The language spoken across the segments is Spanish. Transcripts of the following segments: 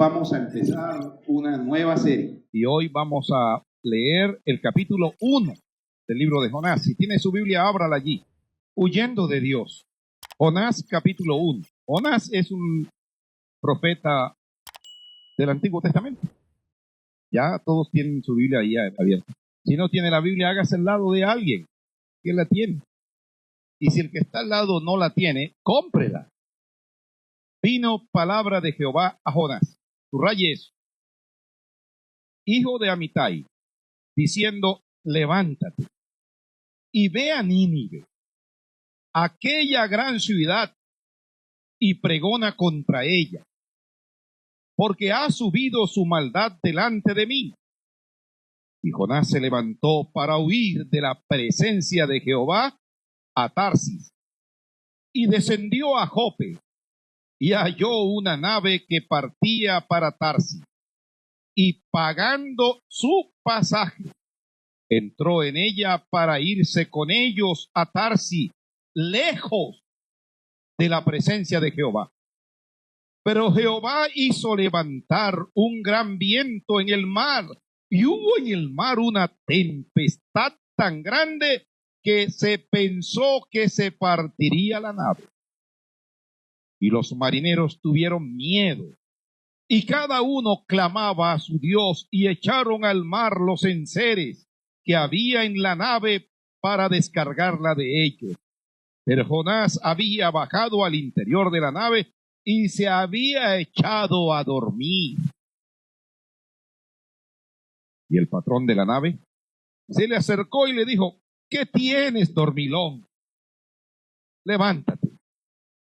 vamos a empezar una nueva serie. Y hoy vamos a leer el capítulo 1 del libro de Jonás. Si tiene su Biblia, ábrala allí. Huyendo de Dios. Jonás, capítulo 1. Jonás es un profeta del Antiguo Testamento. Ya todos tienen su Biblia ahí abierta. Si no tiene la Biblia, hágase al lado de alguien que la tiene. Y si el que está al lado no la tiene, cómprela. Vino palabra de Jehová a Jonás. Subraye eso. Hijo de Amitai, diciendo, levántate y ve a Nínive, aquella gran ciudad, y pregona contra ella, porque ha subido su maldad delante de mí. Y Jonás se levantó para huir de la presencia de Jehová a Tarsis, y descendió a Jope, y halló una nave que partía para Tarsis, y pagando su pasaje, entró en ella para irse con ellos a Tarsis, lejos de la presencia de Jehová. Pero Jehová hizo levantar un gran viento en el mar, y hubo en el mar una tempestad tan grande que se pensó que se partiría la nave. Y los marineros tuvieron miedo, y cada uno clamaba a su Dios, y echaron al mar los enseres que había en la nave para descargarla de ellos. Pero Jonás había bajado al interior de la nave y se había echado a dormir. Y el patrón de la nave se le acercó y le dijo, ¿qué tienes, dormilón? Levántate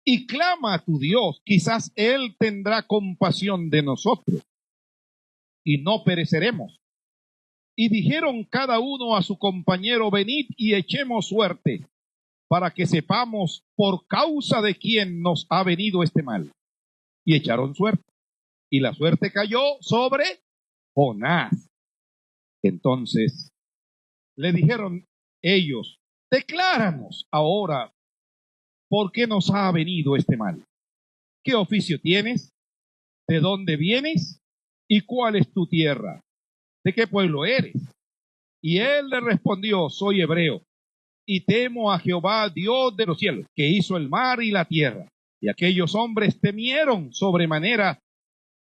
y clama a tu Dios, quizás Él tendrá compasión de nosotros y no pereceremos. Y dijeron cada uno a su compañero, venid y echemos suerte, para que sepamos por causa de quién nos ha venido este mal. Y echaron suerte, y la suerte cayó sobre Jonás. Entonces le dijeron ellos, decláranos ahora por qué nos ha venido este mal. ¿Qué oficio tienes? ¿De dónde vienes? ¿Y cuál es tu tierra? ¿De qué pueblo eres? Y él le respondió, soy hebreo, y temo a Jehová, Dios de los cielos, que hizo el mar y la tierra. Y aquellos hombres temieron sobremanera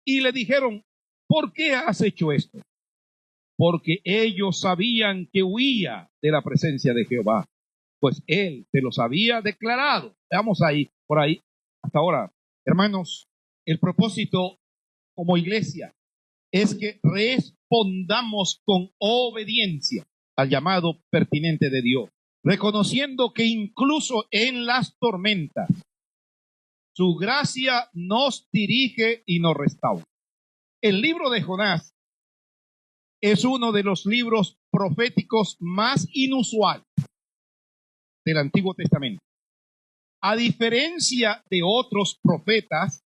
y le dijeron, ¿por qué has hecho esto? Porque ellos sabían que huía de la presencia de Jehová, pues él se los había declarado. Veamos ahí, por ahí, hasta ahora. Hermanos, el propósito como iglesia es que respondamos con obediencia al llamado pertinente de Dios, reconociendo que incluso en las tormentas, su gracia nos dirige y nos restaura. El libro de Jonás es uno de los libros proféticos más inusuales del Antiguo Testamento. A diferencia de otros profetas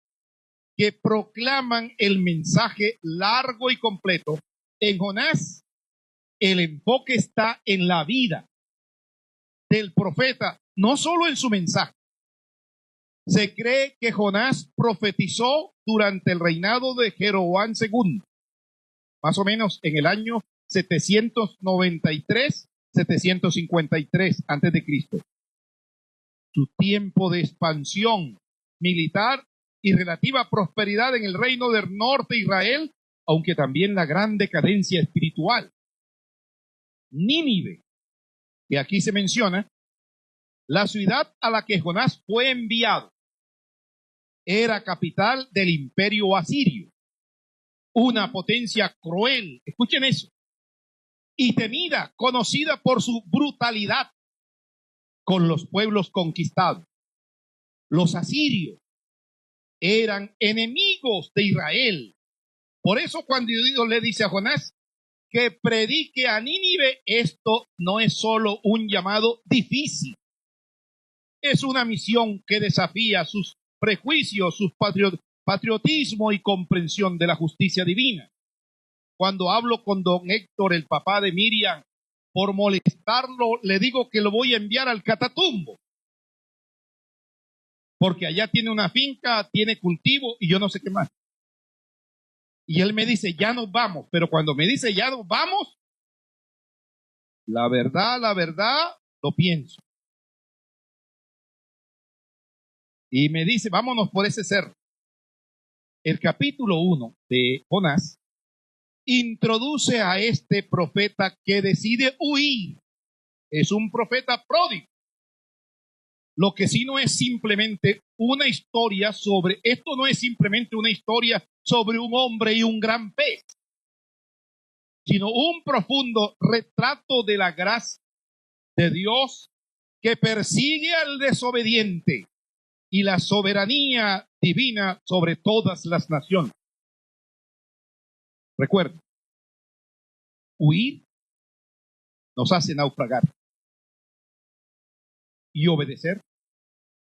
que proclaman el mensaje largo y completo, en Jonás el enfoque está en la vida del profeta, no solo en su mensaje. Se cree que Jonás profetizó durante el reinado de Jeroboam II, más o menos en el año 793-753 antes de Cristo. Su tiempo de expansión militar y relativa prosperidad en el reino del norte de Israel, aunque también la gran decadencia espiritual. Nínive, que aquí se menciona, la ciudad a la que Jonás fue enviado, era capital del imperio asirio, una potencia cruel, escuchen eso, y temida, conocida por su brutalidad con los pueblos conquistados. Los asirios eran enemigos de Israel. Por eso cuando Dios le dice a Jonás que predique a Nínive, esto no es solo un llamado difícil, es una misión que desafía sus prejuicios, su patriotismo y comprensión de la justicia divina. Cuando hablo con don Héctor, el papá de Miriam, por molestarlo, le digo que lo voy a enviar al Catatumbo, porque allá tiene una finca, tiene cultivo y yo no sé qué más. y él me dice, ya nos vamos, pero cuando me dice, ya nos vamos, la verdad, lo pienso. Y me dice, vámonos por ese cerro. El capítulo 1 de Jonás introduce a este profeta que decide huir. Es un profeta pródigo. Lo que sí no es simplemente una historia sobre, esto no es simplemente una historia sobre un hombre y un gran pez, sino un profundo retrato de la gracia de Dios que persigue al desobediente y la soberanía divina sobre todas las naciones. Recuerden, huir nos hace naufragar y obedecer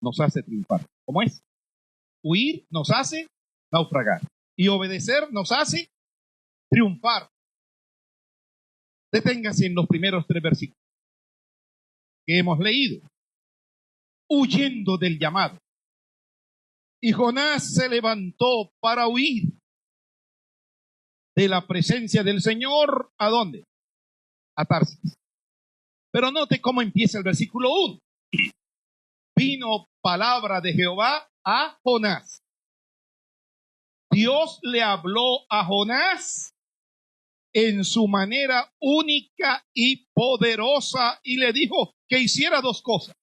nos hace triunfar. ¿Cómo es? Huir nos hace naufragar y obedecer nos hace triunfar. Deténgase en los primeros 3 versículos que hemos leído. Huyendo del llamado. Y Jonás se levantó para huir de la presencia del Señor. ¿A dónde? A Tarsis. Pero note cómo empieza el versículo 1. Vino palabra de Jehová a Jonás. Dios le habló a Jonás en su manera única y poderosa y le dijo que hiciera 2 cosas.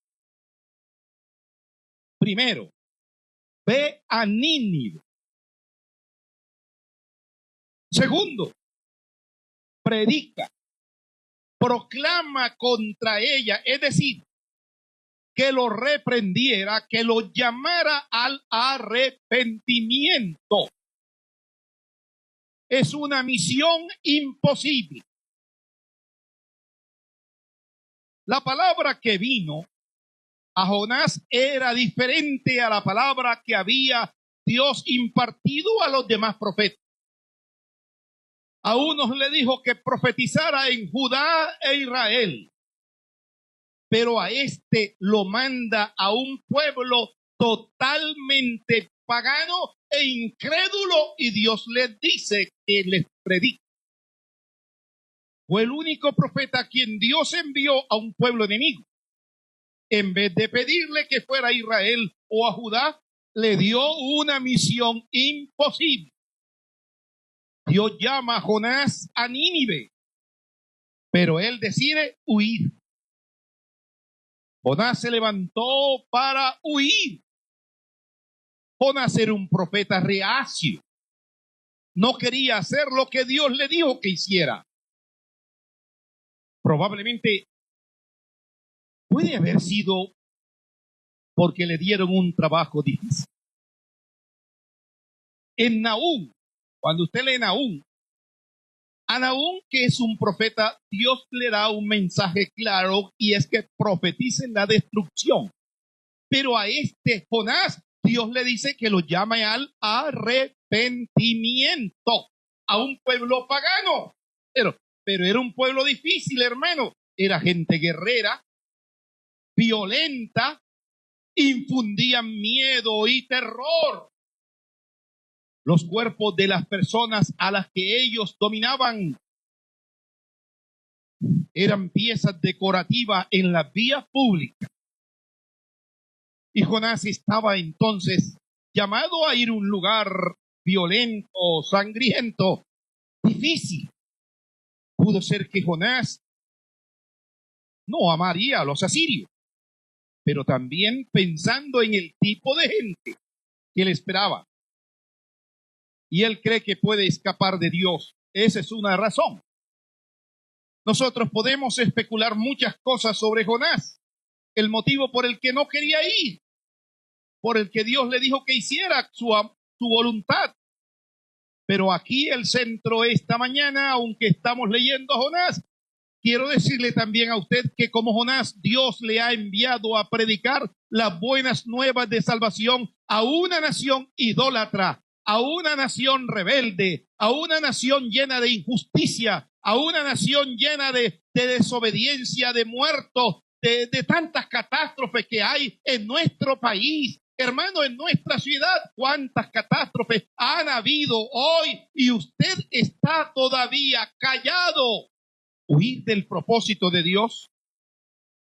Primero, ve a Nínive. Segundo, predica, proclama contra ella, es decir, que lo reprendiera, que lo llamara al arrepentimiento. Es una misión imposible. La palabra que vino a Jonás era diferente a la palabra que había Dios impartido a los demás profetas. A unos le dijo que profetizara en Judá e Israel, pero a este lo manda a un pueblo totalmente pagano e incrédulo y Dios les dice que les predique. Fue el único profeta a quien Dios envió a un pueblo enemigo. En vez de pedirle que fuera a Israel o a Judá, le dio una misión imposible. Dios llama a Jonás a Nínive, pero él decide huir. Jonás se levantó para huir. Jonás era un profeta reacio. No quería hacer lo que Dios le dijo que hiciera. Probablemente puede haber sido porque le dieron un trabajo difícil. En Nahum, cuando usted lee Nahum, a Nahum, que es un profeta, Dios le da un mensaje claro y es que profeticen la destrucción. Pero a este Jonás, Dios le dice que lo llame al arrepentimiento a un pueblo pagano. Pero era un pueblo difícil, hermano. Era gente guerrera, violenta, infundían miedo y terror. Los cuerpos de las personas a las que ellos dominaban eran piezas decorativas en las vías públicas. Y Jonás estaba entonces llamado a ir a un lugar violento, sangriento, difícil. Pudo ser que Jonás no amaría a los asirios, pero también pensando en el tipo de gente que le esperaba. Y él cree que puede escapar de Dios. Esa es una razón. Nosotros podemos especular muchas cosas sobre Jonás. El motivo por el que no quería ir, por el que Dios le dijo que hiciera su voluntad. Pero aquí el centro esta mañana, aunque estamos leyendo a Jonás, quiero decirle también a usted que como Jonás, Dios le ha enviado a predicar las buenas nuevas de salvación a una nación idólatra, a una nación rebelde, a una nación llena de injusticia, a una nación llena de desobediencia, de muertos, de tantas catástrofes que hay en nuestro país, Hermano, en nuestra ciudad, ¿cuántas catástrofes han habido hoy? Y usted está todavía callado. Huir del propósito de Dios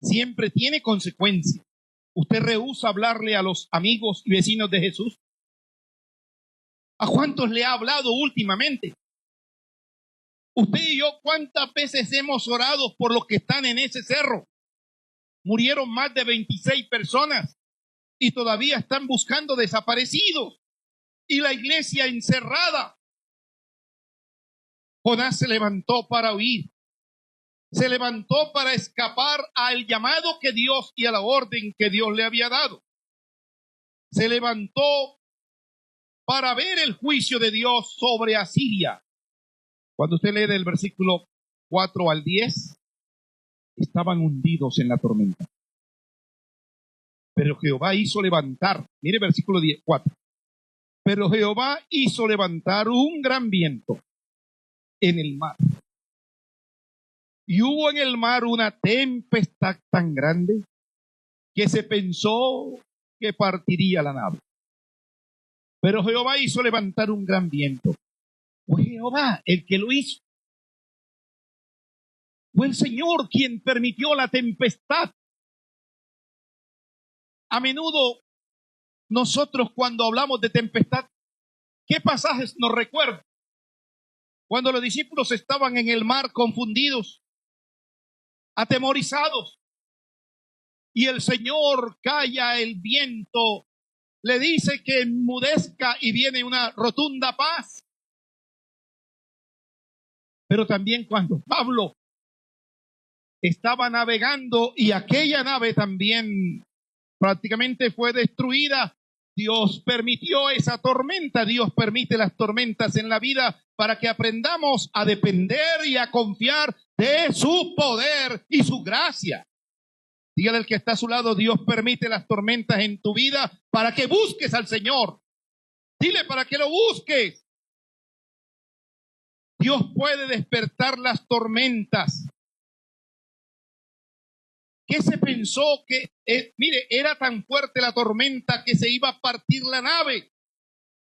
siempre tiene consecuencias. ¿Usted rehúsa hablarle a los amigos y vecinos de Jesús? ¿A cuántos le ha hablado últimamente? Usted y yo, ¿cuántas veces hemos orado por los que están en ese cerro? Murieron más de 26 personas y todavía están buscando desaparecidos. Y la iglesia encerrada. Jonás se levantó para huir. Se levantó para escapar al llamado que Dios y a la orden que Dios le había dado. Se levantó para ver el juicio de Dios sobre Asiria. Cuando usted lee del versículo 4 al 10, estaban hundidos en la tormenta. Pero Jehová hizo levantar, mire versículo 4. Pero Jehová hizo levantar un gran viento en el mar. Y hubo en el mar una tempestad tan grande que se pensó que partiría la nave. Pero Jehová hizo levantar un gran viento. Fue Jehová el que lo hizo. Fue el Señor quien permitió la tempestad. A menudo nosotros cuando hablamos de tempestad, ¿qué pasajes nos recuerdan? Cuando los discípulos estaban en el mar confundidos, atemorizados, y el Señor calla el viento, le dice que enmudezca y viene una rotunda paz. Pero también cuando Pablo estaba navegando y aquella nave también prácticamente fue destruida, Dios permitió esa tormenta. Dios permite las tormentas en la vida para que aprendamos a depender y a confiar de su poder y su gracia. Dígale al que está a su lado, Dios permite las tormentas en tu vida para que busques al Señor. Dile para que lo busques. Dios puede despertar las tormentas. ¿Qué se pensó? Que, mire, era tan fuerte la tormenta que se iba a partir la nave.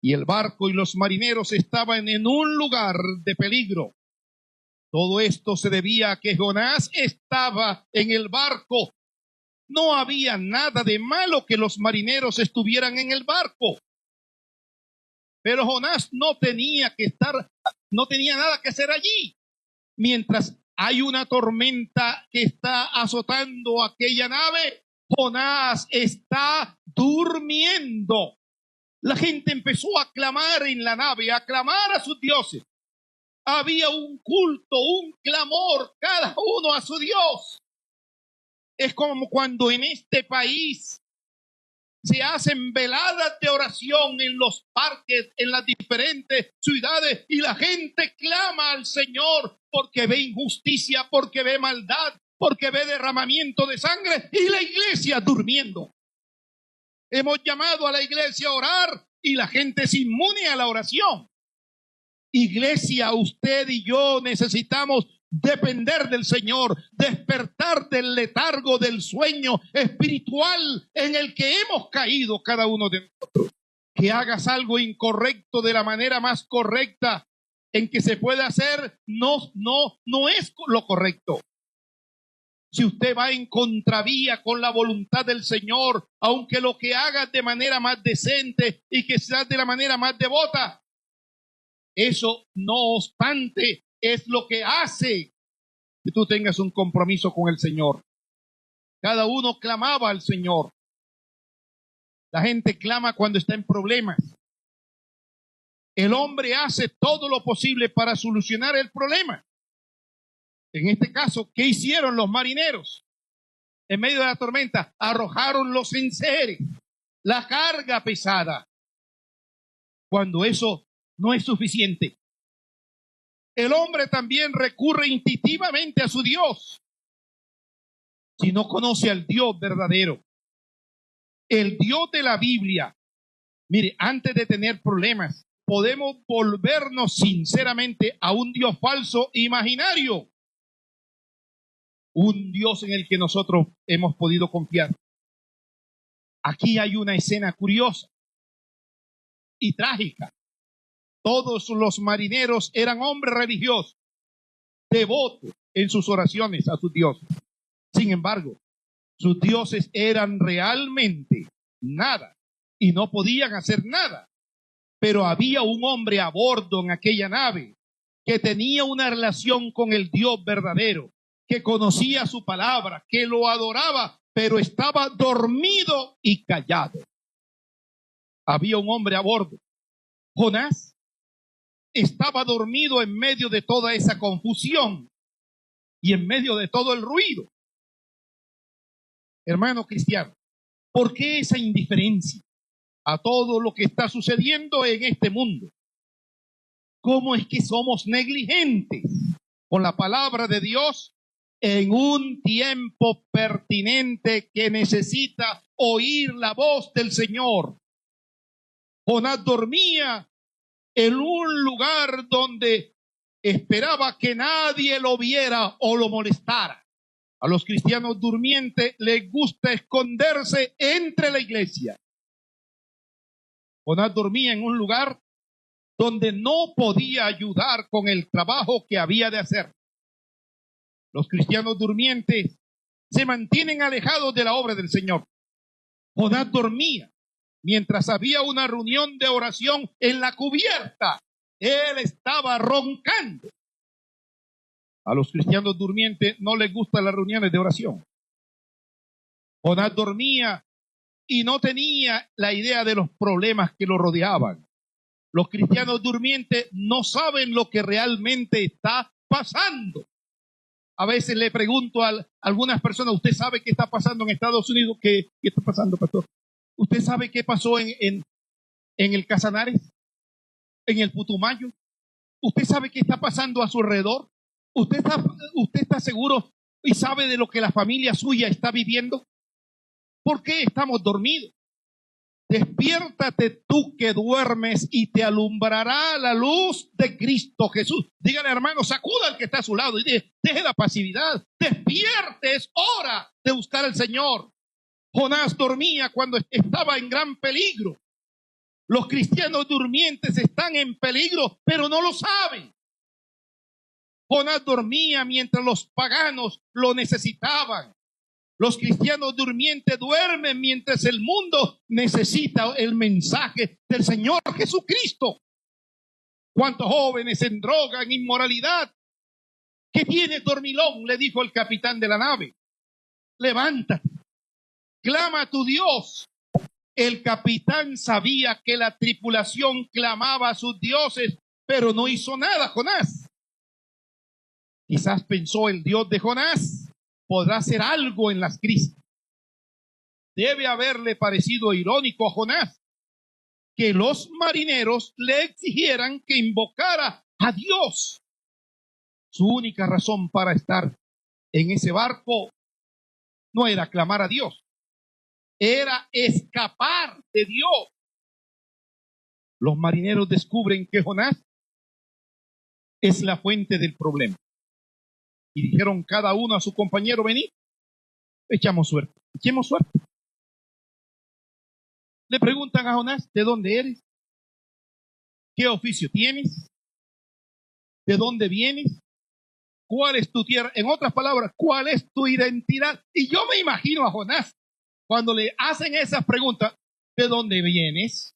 Y el barco y los marineros estaban en un lugar de peligro. Todo esto se debía a que Jonás estaba en el barco. No había nada de malo que los marineros estuvieran en el barco. Pero Jonás no tenía nada que hacer allí. Mientras hay una tormenta que está azotando aquella nave, Jonás está durmiendo. La gente empezó a clamar en la nave, a clamar a sus dioses. Había un culto, un clamor, cada uno a su Dios. Es como cuando en este país se hacen veladas de oración en los parques, en las diferentes ciudades, y la gente clama al Señor porque ve injusticia, porque ve maldad, porque ve derramamiento de sangre, y la iglesia durmiendo. Hemos llamado a la iglesia a orar y la gente es inmune a la oración. Iglesia, usted y yo necesitamos depender del Señor, despertar del letargo, del sueño espiritual en el que hemos caído cada uno de nosotros. Que hagas algo incorrecto de la manera más correcta en que se puede hacer, no es lo correcto. Si usted va en contravía con la voluntad del Señor, aunque lo que hagas de manera más decente y que seas de la manera más devota, eso no obstante es lo que hace que tú tengas un compromiso con el Señor. Cada uno clamaba al Señor. La gente clama cuando está en problemas. El hombre hace todo lo posible para solucionar el problema. En este caso, ¿qué hicieron los marineros? En medio de la tormenta, arrojaron los enseres, la carga pesada. Cuando eso no es suficiente, el hombre también recurre instintivamente a su Dios. Si no conoce al Dios verdadero, el Dios de la Biblia, mire, antes de tener problemas, podemos volvernos sinceramente a un Dios falso imaginario. Un Dios en el que nosotros hemos podido confiar. Aquí hay una escena curiosa y trágica. Todos los marineros eran hombres religiosos, devotos en sus oraciones a sus dioses. Sin embargo, sus dioses eran realmente nada y no podían hacer nada. Pero había un hombre a bordo en aquella nave que tenía una relación con el Dios verdadero, que conocía su palabra, que lo adoraba, pero estaba dormido y callado. Había un hombre a bordo. Jonás estaba dormido en medio de toda esa confusión y en medio de todo el ruido. Hermano cristiano, ¿por qué esa indiferencia a todo lo que está sucediendo en este mundo? ¿Cómo es que somos negligentes con la palabra de Dios en un tiempo pertinente que necesita oír la voz del Señor? Jonás dormía en un lugar donde esperaba que nadie lo viera o lo molestara. A los cristianos durmientes les gusta esconderse entre la iglesia. Jonás dormía en un lugar donde no podía ayudar con el trabajo que había de hacer. Los cristianos durmientes se mantienen alejados de la obra del Señor. Jonás dormía mientras había una reunión de oración en la cubierta. Él estaba roncando. A los cristianos durmientes no les gustan las reuniones de oración. Jonás dormía y no tenía la idea de los problemas que lo rodeaban. Los cristianos durmientes no saben lo que realmente está pasando. A veces le pregunto a algunas personas, ¿usted sabe qué está pasando en Estados Unidos? ¿Qué está pasando, pastor? ¿Usted sabe qué pasó en el Casanares? ¿En el Putumayo? ¿Usted sabe qué está pasando a su alrededor? ¿Usted está seguro y sabe de lo que la familia suya está viviendo? ¿Por qué estamos dormidos? Despiértate tú que duermes y te alumbrará la luz de Cristo Jesús. Dígale, hermano, sacuda al que está a su lado y deje la pasividad. Despierte, es hora de buscar al Señor. Jonás dormía cuando estaba en gran peligro. Los cristianos durmientes están en peligro, pero no lo saben. Jonás dormía mientras los paganos lo necesitaban. Los cristianos durmientes duermen mientras el mundo necesita el mensaje del Señor Jesucristo. ¿Cuántos jóvenes en droga, en inmoralidad? ¿Qué tienes, dormilón?, le dijo el capitán de la nave. Levántate, clama a tu Dios. El capitán sabía que la tripulación clamaba a sus dioses, pero no hizo nada Jonás. Quizás pensó, el Dios de Jonás podrá hacer algo en las crisis. Debe haberle parecido irónico a Jonás que los marineros le exigieran que invocara a Dios. Su única razón para estar en ese barco no era clamar a Dios, era escapar de Dios. Los marineros descubren que Jonás es la fuente del problema. Y dijeron cada uno a su compañero, venid, echemos suerte. Le preguntan a Jonás, ¿de dónde eres? ¿Qué oficio tienes? ¿De dónde vienes? ¿Cuál es tu tierra? En otras palabras, ¿cuál es tu identidad? Y yo me imagino a Jonás cuando le hacen esas preguntas, ¿de dónde vienes?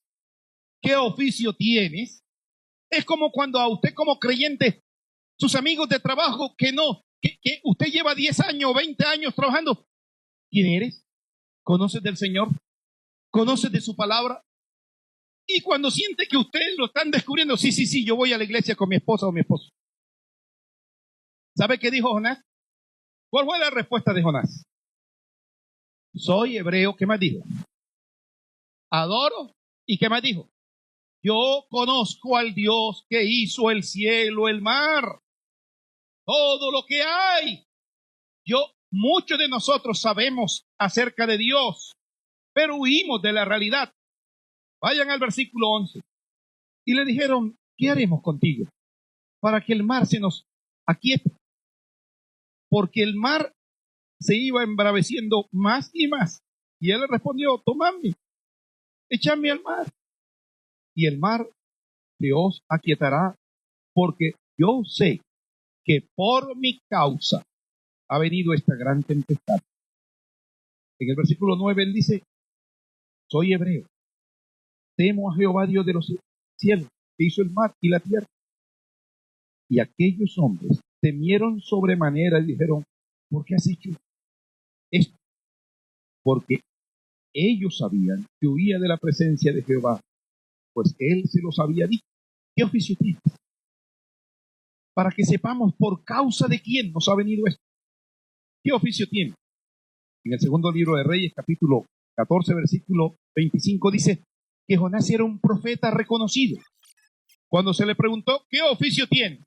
¿Qué oficio tienes? Es como cuando a usted como creyente, sus amigos de trabajo que usted lleva 10 años, 20 años trabajando. ¿Quién eres? ¿Conoces del Señor? ¿Conoces de su palabra? Y cuando siente que ustedes lo están descubriendo, sí, yo voy a la iglesia con mi esposa o mi esposo. ¿Sabe qué dijo Jonás? ¿Cuál fue la respuesta de Jonás? Soy hebreo. ¿Qué más dijo? Adoro. ¿Y qué más dijo? Yo conozco al Dios que hizo el cielo, el mar, todo lo que hay. Muchos de nosotros sabemos acerca de Dios, pero huimos de la realidad. Vayan al versículo 11. Y le dijeron, ¿qué haremos contigo para que el mar se nos aquiete? Porque el mar se iba embraveciendo más y más. Y él le respondió, tomadme, echadme al mar. Y el mar se os aquietará, porque yo sé que por mi causa ha venido esta gran tempestad. En el versículo 9 él dice, soy hebreo, temo a Jehová Dios de los cielos, que hizo el mar y la tierra. Y aquellos hombres temieron sobremanera y dijeron, ¿por qué has hecho esto? Porque ellos sabían que huía de la presencia de Jehová, pues él se los había dicho. ¿Qué oficio tienes? Para que sepamos por causa de quién nos ha venido esto. ¿Qué oficio tiene? En el segundo libro de Reyes, capítulo 14, versículo 25, dice que Jonás era un profeta reconocido. Cuando se le preguntó, ¿qué oficio tiene?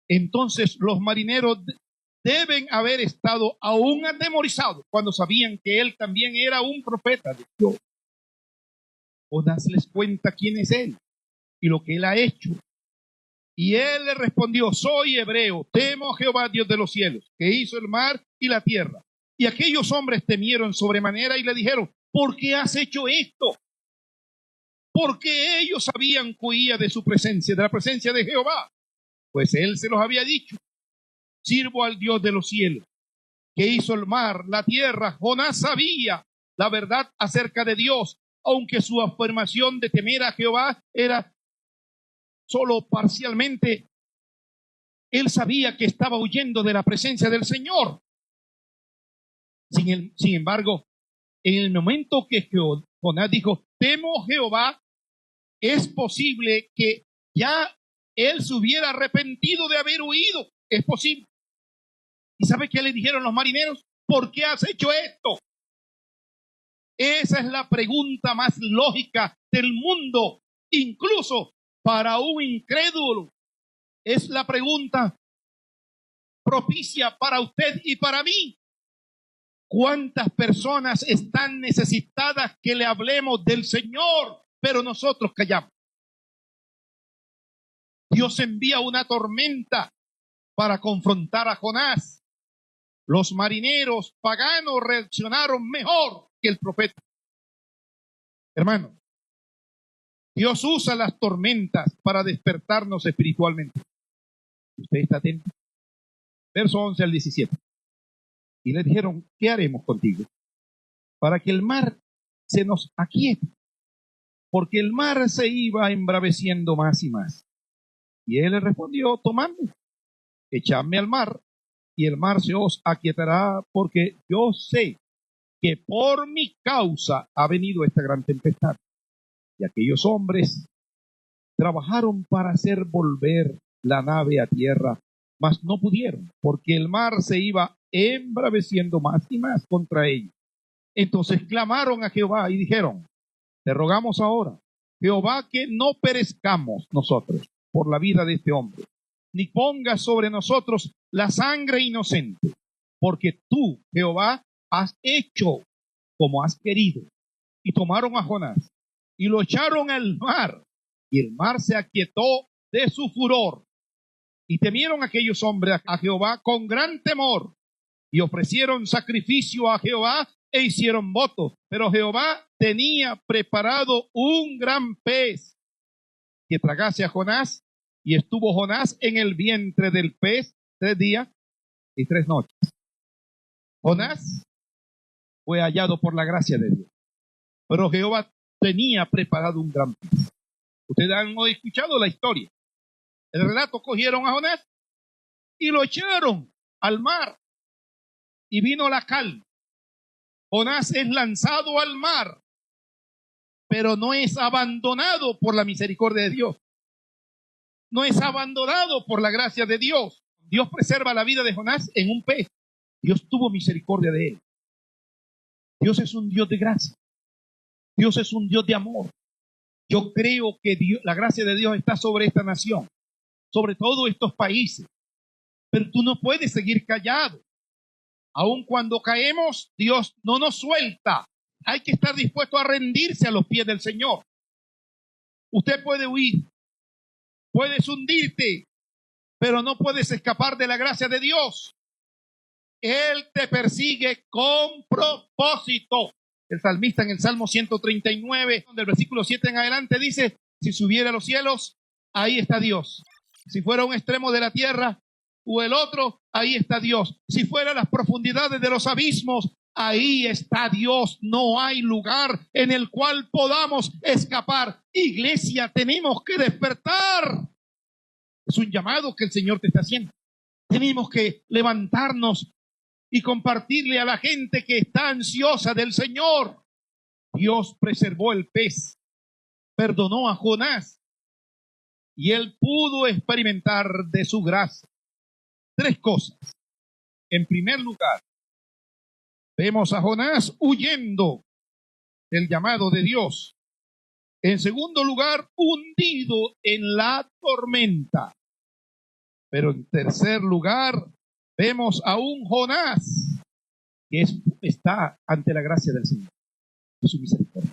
Entonces los marineros deben haber estado aún atemorizados cuando sabían que él también era un profeta de Dios. Jonás les cuenta quién es él y lo que él ha hecho. Y él le respondió, soy hebreo, temo a Jehová Dios de los cielos, que hizo el mar y la tierra. Y aquellos hombres temieron sobremanera y le dijeron, ¿por qué has hecho esto? Porque ellos sabían que huía de su presencia, de la presencia de Jehová. Pues él se los había dicho, sirvo al Dios de los cielos, que hizo el mar, la tierra. Jonás sabía la verdad acerca de Dios, aunque su afirmación de temer a Jehová era solo parcialmente. Él sabía que estaba huyendo de la presencia del Señor. Sin embargo, en el momento que Jonás dijo, temo a Jehová, es posible que ya él se hubiera arrepentido de haber huido. Es posible. ¿Y sabe qué le dijeron los marineros? ¿Por qué has hecho esto? Esa es la pregunta más lógica del mundo, incluso para un incrédulo. Es la pregunta propicia para usted y para mí. ¿Cuántas personas están necesitadas que le hablemos del Señor, pero nosotros callamos? Dios envía una tormenta para confrontar a Jonás. Los marineros paganos reaccionaron mejor que el profeta. Hermano, Dios usa las tormentas para despertarnos espiritualmente. ¿Usted está atento? Verso 11 al 17. Y le dijeron, ¿qué haremos contigo? Para que el mar se nos aquiete. Porque el mar se iba embraveciendo más y más. Y él le respondió, tomadme, echadme al mar, y el mar se os aquietará, porque yo sé que por mi causa ha venido esta gran tempestad. Y aquellos hombres trabajaron para hacer volver la nave a tierra, mas no pudieron, porque el mar se iba embraveciendo más y más contra ellos. Entonces clamaron a Jehová y dijeron, te rogamos ahora, Jehová, que no perezcamos nosotros por la vida de este hombre, ni pongas sobre nosotros la sangre inocente, porque tú, Jehová, has hecho como has querido. Y tomaron a Jonás y lo echaron al mar, y el mar se aquietó de su furor. Y temieron aquellos hombres a Jehová con gran temor, y ofrecieron sacrificio a Jehová e hicieron votos. Pero Jehová tenía preparado un gran pez que tragase a Jonás, y estuvo Jonás en el vientre del pez 3 días y 3 noches. Jonás fue hallado por la gracia de Dios, pero Jehová tenía preparado un gran pez. Ustedes han escuchado la historia. El relato, cogieron a Jonás y lo echaron al mar y vino la calma. Jonás es lanzado al mar, pero no es abandonado por la misericordia de Dios. No es abandonado por la gracia de Dios. Dios preserva la vida de Jonás en un pez. Dios tuvo misericordia de él. Dios es un Dios de gracia. Dios es un Dios de amor. Yo creo que la gracia de Dios está sobre esta nación, sobre todos estos países. Pero tú no puedes seguir callado. Aun cuando caemos, Dios no nos suelta. Hay que estar dispuesto a rendirse a los pies del Señor. Usted puede huir, puedes hundirte, pero no puedes escapar de la gracia de Dios. Él te persigue con propósito. El salmista en el Salmo 139, del versículo 7 en adelante, dice: si subiera a los cielos, ahí está Dios. Si fuera un extremo de la tierra o el otro, ahí está Dios. Si fuera a las profundidades de los abismos, ahí está Dios. No hay lugar en el cual podamos escapar. Iglesia, tenemos que despertar. Es un llamado que el Señor te está haciendo. Tenemos que levantarnos y compartirle a la gente que está ansiosa del Señor. Dios preservó el pez, perdonó a Jonás y él pudo experimentar de su gracia. 3 cosas. En primer lugar, vemos a Jonás huyendo del llamado de Dios. En segundo lugar, hundido en la tormenta. Pero en tercer lugar, vemos a un Jonás que está ante la gracia del Señor, de su misericordia.